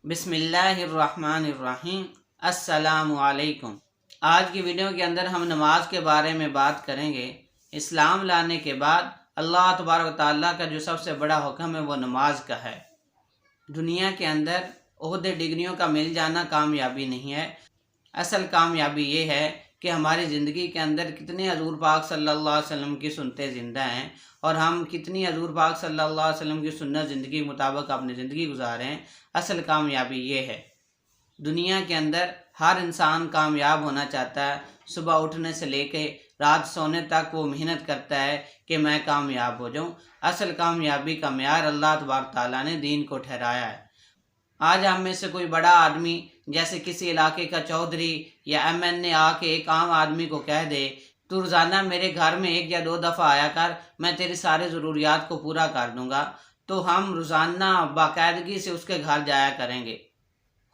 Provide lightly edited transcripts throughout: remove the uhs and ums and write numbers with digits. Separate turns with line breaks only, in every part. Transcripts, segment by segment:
بسم اللہ الرحمن الرحیم۔ السلام علیکم۔ آج کی ویڈیو کے اندر ہم نماز کے بارے میں بات کریں گے۔ اسلام لانے کے بعد اللہ تبارک و تعالیٰ کا جو سب سے بڑا حکم ہے وہ نماز کا ہے۔ دنیا کے اندر عہدے ڈگریوں کا مل جانا کامیابی نہیں ہے، اصل کامیابی یہ ہے کہ ہماری زندگی کے اندر کتنے حضور پاک صلی اللہ علیہ وسلم کی سنتیں زندہ ہیں اور ہم کتنی حضور پاک صلی اللہ علیہ وسلم کی سنت زندگی مطابق اپنی زندگی گزارے ہیں۔ اصل کامیابی یہ ہے۔ دنیا کے اندر ہر انسان کامیاب ہونا چاہتا ہے، صبح اٹھنے سے لے کے رات سونے تک وہ محنت کرتا ہے کہ میں کامیاب ہو جاؤں۔ اصل کامیابی کا معیار اللہ تبارک تعالیٰ نے دین کو ٹھہرایا ہے۔ آج ہم میں سے کوئی بڑا آدمی جیسے کسی علاقے کا چودھری یا MN آ کے ایک عام آدمی کو کہہ دے تو روزانہ میرے گھر میں 1 یا 2 دفعہ آیا کر، میں تیری سارے ضروریات کو پورا کر دوں گا، تو ہم روزانہ باقاعدگی سے اس کے گھر جایا کریں گے۔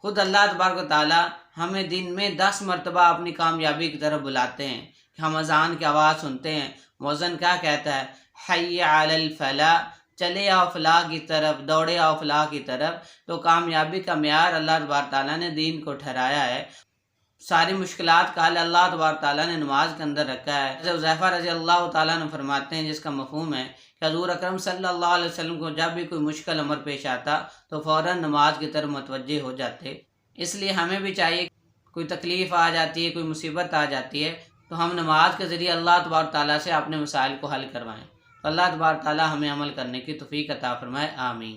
خود اللہ تبارک و تعالیٰ ہمیں دن میں 10 مرتبہ اپنی کامیابی کی طرف بلاتے ہیں کہ ہم اذان کی آواز سنتے ہیں، مؤذن کیا کہتا ہے؟ حی علی الفلاح، چلے آؤ فلاح کی طرف، دوڑے آؤ فلاح کی طرف۔ تو کامیابی کا معیار اللہ تبارک تعالیٰ نے دین کو ٹھہرایا ہے۔ ساری مشکلات کا حل اللہ تبارک تعالیٰ نے نماز کے اندر رکھا ہے۔ حذیفہ رضی اللہ تعالیٰ عنہ فرماتے ہیں، جس کا مفہوم ہے کہ حضور اکرم صلی اللہ علیہ وسلم کو جب بھی کوئی مشکل امر پیش آتا تو فوراً نماز کی طرف متوجہ ہو جاتے۔ اس لیے ہمیں بھی چاہیے، کوئی تکلیف آ جاتی ہے، کوئی مصیبت آ جاتی ہے تو ہم نماز کے ذریعے اللہ تبارک تعالیٰ سے اپنے مسائل کو حل کروائیں۔ تو اللہ تبارک تعالیٰ ہمیں عمل کرنے کی توفیق عطا فرمائے، آمین۔